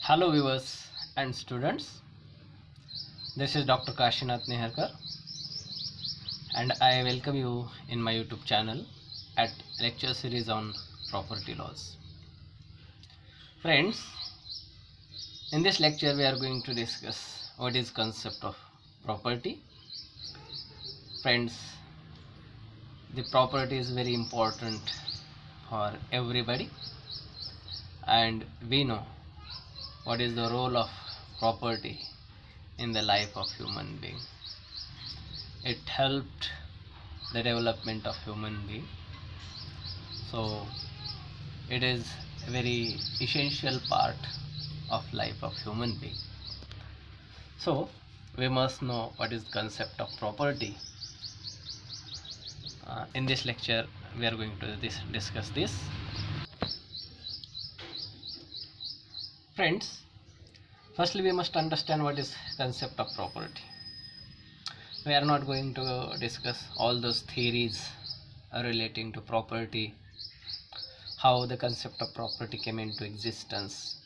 Hello viewers and students, this is Dr. Kashinath Neharkar and I welcome you in my YouTube channel at lecture series on property laws. Friends, in this lecture we are going to discuss what is concept of property. Friends, the property is very important for everybody and we know what is the role of property in the life of human being. It helped the development of human being, so it is a very essential part of life of human being. So we must know what is the concept of property. In this lecture we are going to discuss this. Friends, firstly we must understand what is concept of property. We are not going to discuss all those theories relating to property, how the concept of property came into existence,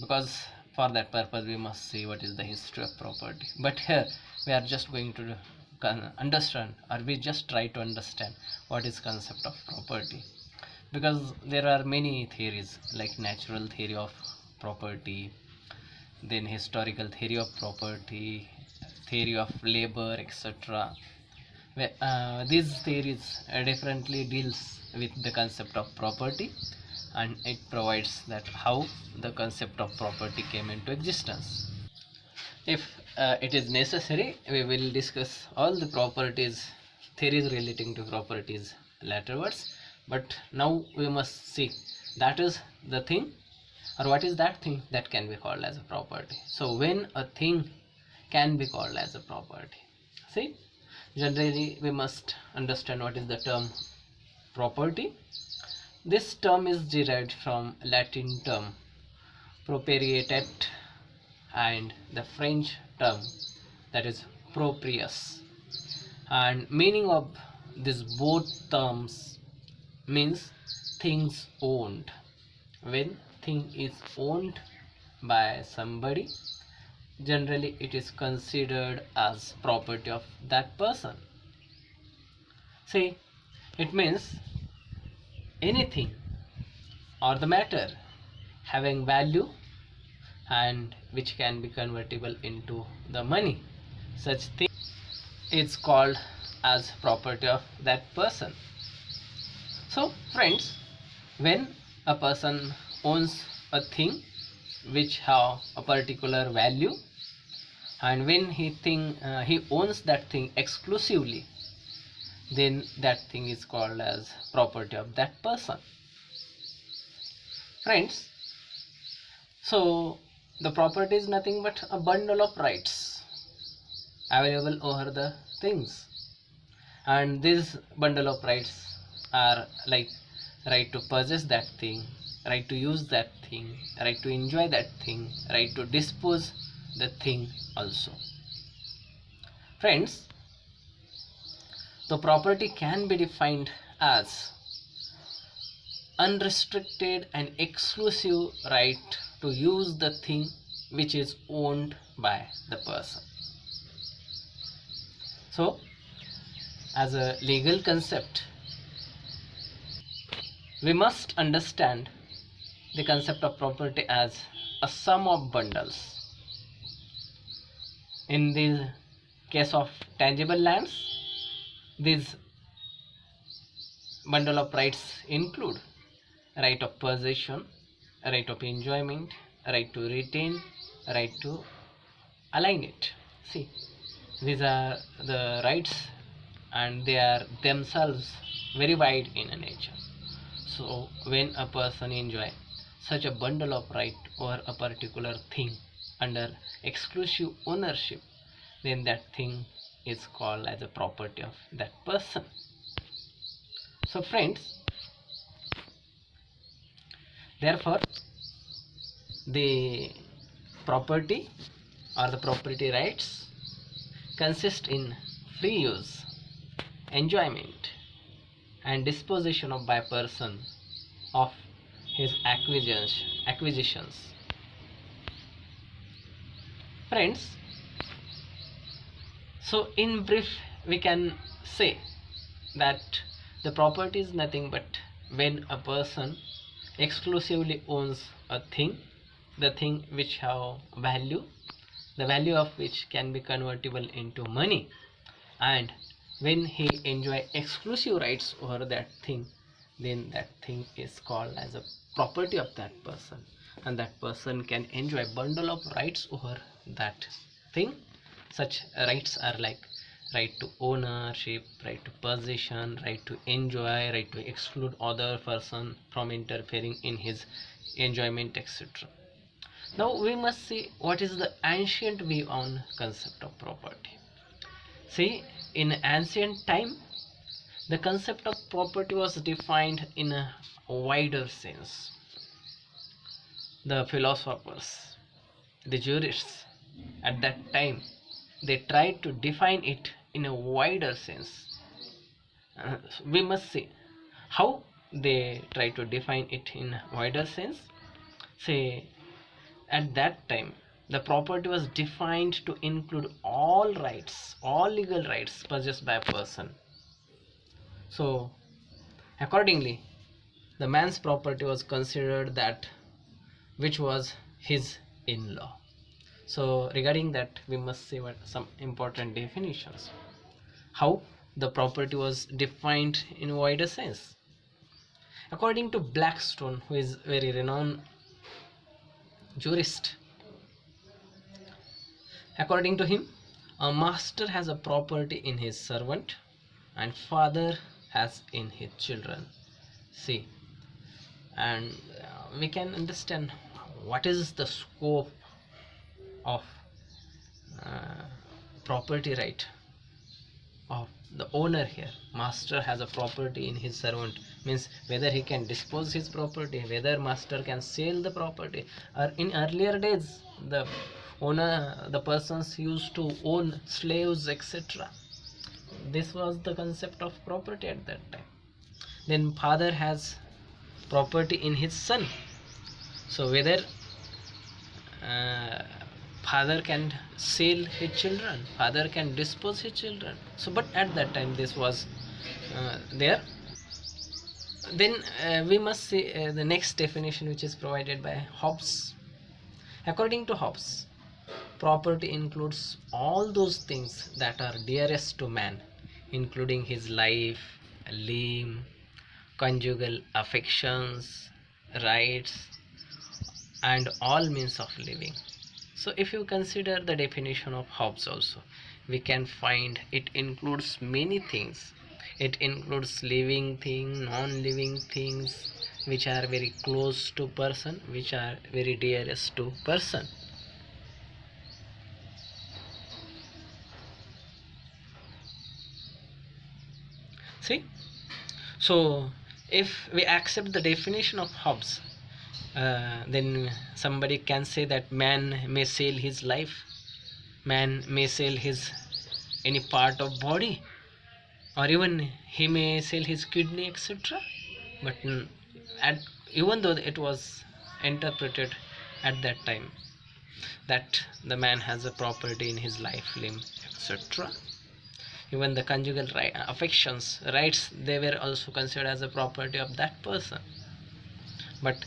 because for that purpose we must see what is the history of property. But here we are just going to understand, or we just try to understand what is concept of property, because there are many theories like natural theory of property, then historical theory of property, theory of labor, etc. These theories differently deals with the concept of property, and it provides that how the concept of property came into existence. If it is necessary, we will discuss all the properties, theories relating to properties laterwards, but now we must see that is the thing, or what is that thing that can be called as a property. So when a thing can be called as a property, see, generally we must understand what is the term property. This term is derived from Latin term proprietate and the French term that is proprius, and meaning of these both terms means things owned. When thing is owned by somebody, generally it is considered as property of that person. See, it means anything or the matter having value and which can be convertible into the money, such thing is called as property of that person. So friends, when a person owns a thing which have a particular value, and when he owns that thing exclusively, then that thing is called as property of that person. Friends, so the property is nothing but a bundle of rights available over the things, and this bundle of rights are like right to possess that thing, right to use that thing, right to enjoy that thing, right to dispose the thing also. Friends, the property can be defined as unrestricted and exclusive right to use the thing which is owned by the person. So as a legal concept, we must understand the concept of property as a sum of bundles. In the case of tangible lands, these bundle of rights include right of possession, right of enjoyment, right to retain, right to align it. See, these are the rights and they are themselves very wide in nature. So when a person enjoy such a bundle of right over a particular thing under exclusive ownership, then that thing is called as a property of that person. So friends, therefore the property or the property rights consist in free use, enjoyment and disposition of by person of his acquisitions Friends, so in brief we can say that the property is nothing but when a person exclusively owns a thing, the thing which have value, the value of which can be convertible into money, and when he enjoy exclusive rights over that thing, then that thing is called as a property of that person, and that person can enjoy bundle of rights over that thing. Such rights are like right to ownership, right to possession, right to enjoy, right to exclude other person from interfering in his enjoyment, etc. Now we must see what is the ancient view on concept of property. See, in ancient time, the concept of property was defined in a wider sense. The philosophers, the jurists at that time, they tried to define it in a wider sense. We must see how they try to define it in a wider sense. Say, at that time, the property was defined to include all rights, all legal rights possessed by a person. So, accordingly, the man's property was considered that which was his in-law. So, regarding that, we must see what some important definitions. How the property was defined in a wider sense. According to Blackstone, who is very renowned jurist, according to him, a master has a property in his servant and father has in his children. See, and we can understand what is the scope of uh, property right of the owner here. Master has a property in his servant, means whether he can dispose his property, whether master can sell the property. Or in earlier days, the owner, the persons used to own slaves, etc. This was the concept of property at that time. Then father has property in his son, so whether uh, father can sell his children, father can dispose his children. So but at that time this was there. Then we must see the next definition, which is provided by Hobbes. According to Hobbes, property includes all those things that are dearest to man, including his life, limb, conjugal affections, rights, and all means of living. So if you consider the definition of Hobbes also, we can find it includes many things. It includes living things, non-living things, which are very close to person, which are very dearest to person. See, so if we accept the definition of Hobbes, then somebody can say that man may sell his life, man may sell his any part of body, or even he may sell his kidney, etc. But at, even though it was interpreted at that time that the man has a property in his life, limb, etc., even the conjugal affections, rights, they were also considered as a property of that person. But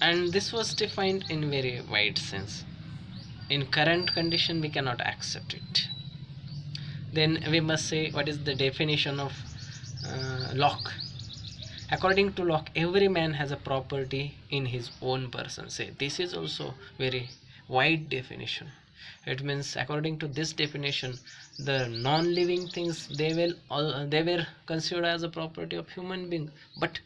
and this was defined in very wide sense. In current condition we cannot accept it. Then we must say what is the definition of Locke. According to Locke, every man has a property in his own person. Say this is also very wide definition. It means according to this definition, the non-living things, they were considered as a property of human being, but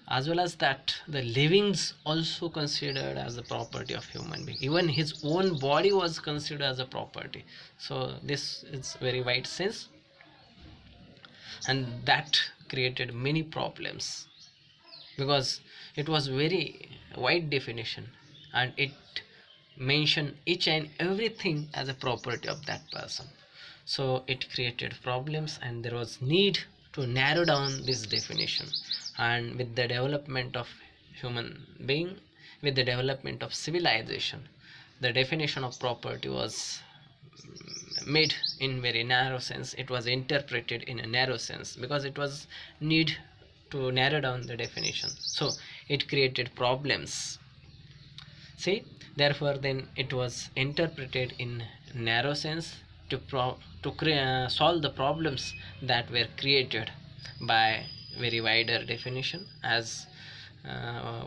as well as that the livings also considered as a property of human being. Even his own body was considered as a property. So this is very wide sense, and that created many problems because it was very wide definition and it mentioned each and everything as a property of that person. So it created problems and there was need to narrow down this definition. And with the development of human being, with the development of civilization, the definition of property was made in very narrow sense. It was interpreted in a narrow sense because it was need to narrow down the definition, so it created problems. See, therefore then it was interpreted in narrow sense to solve the problems that were created by very wider definition. As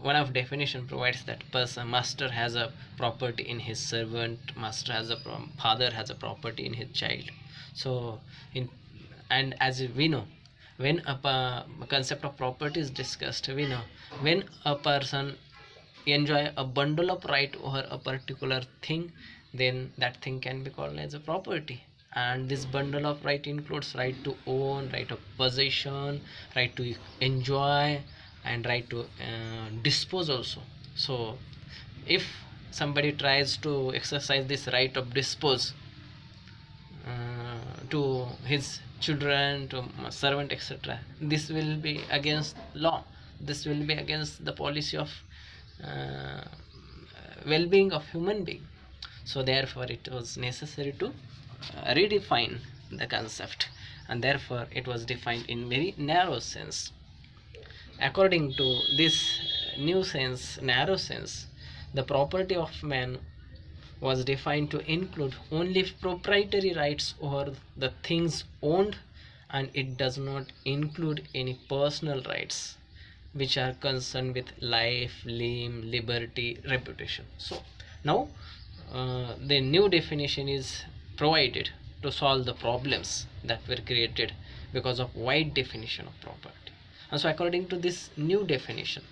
one of definition provides that person master has a property in his servant, master has a father has a property in his child. So in, and as we know, when a concept of property is discussed, we know when a person enjoy a bundle of right over a particular thing, then that thing can be called as a property. And this bundle of right includes right to own, right of possession, right to enjoy, and right to dispose also. So if somebody tries to exercise this right of dispose to his children, to servant, etc., this will be against law, this will be against the policy of uh, well-being of human being. So therefore it was necessary to redefine the concept, and therefore it was defined in very narrow sense. According to this new sense, narrow sense, the property of man was defined to include only proprietary rights over the things owned, and it does not include any personal rights which are concerned with life, limb, liberty, reputation. So now the new definition is provided to solve the problems that were created because of wide definition of property. And so according to this new definition,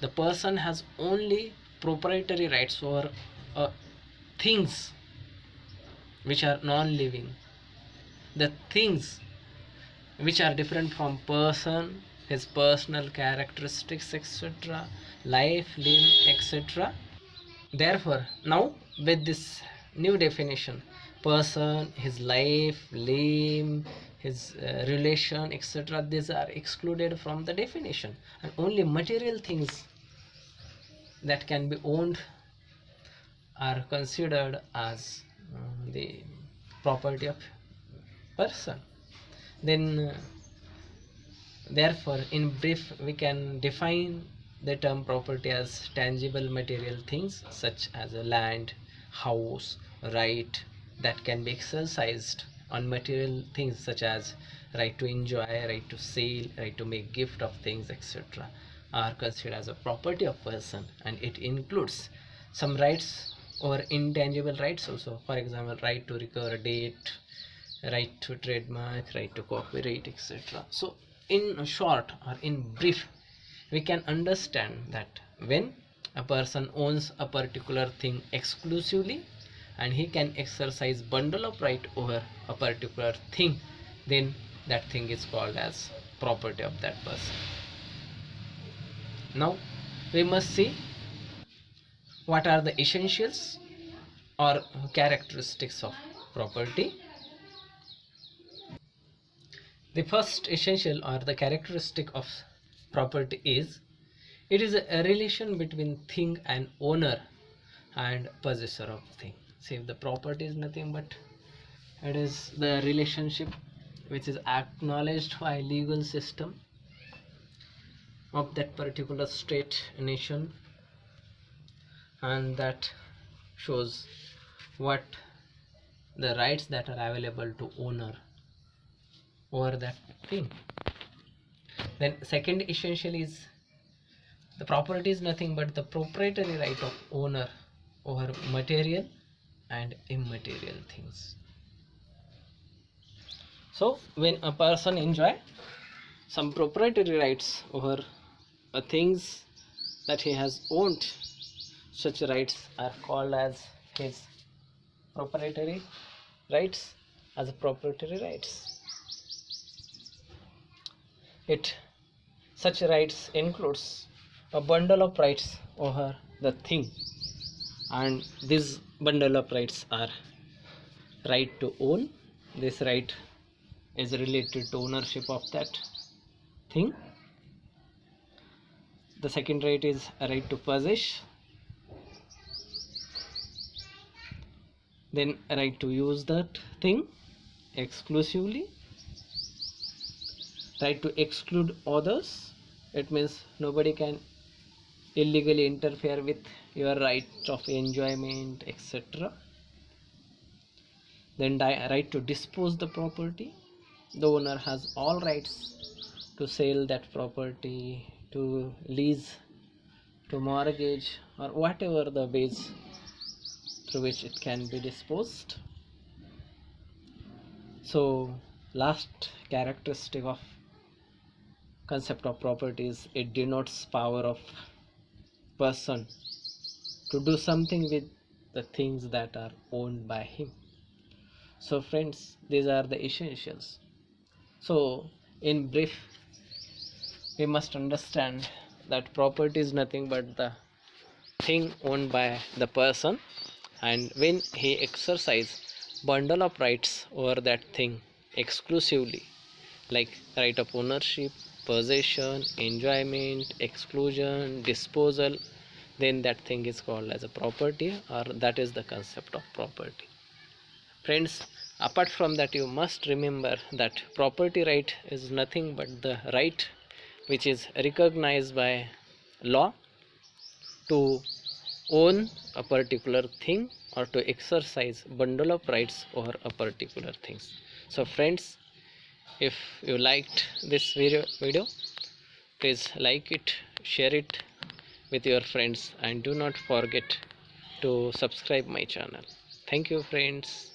the person has only proprietary rights over things which are non-living, the things which are different from person, his personal characteristics, etc., life, limb, etc. Therefore now with this new definition, person, his life, limb, his relation, etc., these are excluded from the definition, and only material things that can be owned are considered as the property of person. Then therefore in brief we can define the term property as tangible material things such as a land, house, right that can be exercised on material things such as right to enjoy, right to sell, right to make gift of things, etc., are considered as a property of person, and it includes some rights or intangible rights also. For example, right to recover a debt, right to trademark, right to copyright, etc. So in short or in brief, we can understand that when a person owns a particular thing exclusively and he can exercise bundle of right over a particular thing, then that thing is called as property of that person. Now we must see what are the essentials or characteristics of property. The first essential or the characteristic of property is it is a relation between thing and owner and possessor of thing. See, the property is nothing but it is the relationship which is acknowledged by legal system of that particular state, nation, and that shows what the rights that are available to owner over that thing. Then second essential is the property is nothing but the proprietary right of owner over material and immaterial things. So when a person enjoy some proprietary rights over things that he has owned, such rights are called as his proprietary rights, as proprietary rights. Such rights includes a bundle of rights over the thing, and this bundle of rights are right to own. This right is related to ownership of that thing. The second right is a right to possess. then right to use that thing exclusively, right to exclude others, it means nobody can illegally interfere with your right of enjoyment, etc. Then right to dispose the property, the owner has all rights to sell that property, to lease, to mortgage, or whatever the ways through which it can be disposed. So last characteristic of concept of property is it denotes power of person to do something with the things that are owned by him. So friends, these are the essentials. So in brief, we must understand that property is nothing but the thing owned by the person, and when he exercises bundle of rights over that thing exclusively, like right of ownership, possession, enjoyment, exclusion, disposal, then that thing is called as a property, or that is the concept of property. Friends, apart from that, you must remember that property right is nothing but the right which is recognized by law to own a particular thing or to exercise bundle of rights over a particular things. So friends, if you liked this video, please like it, share it with your friends, and do not forget to subscribe my channel. Thank you friends.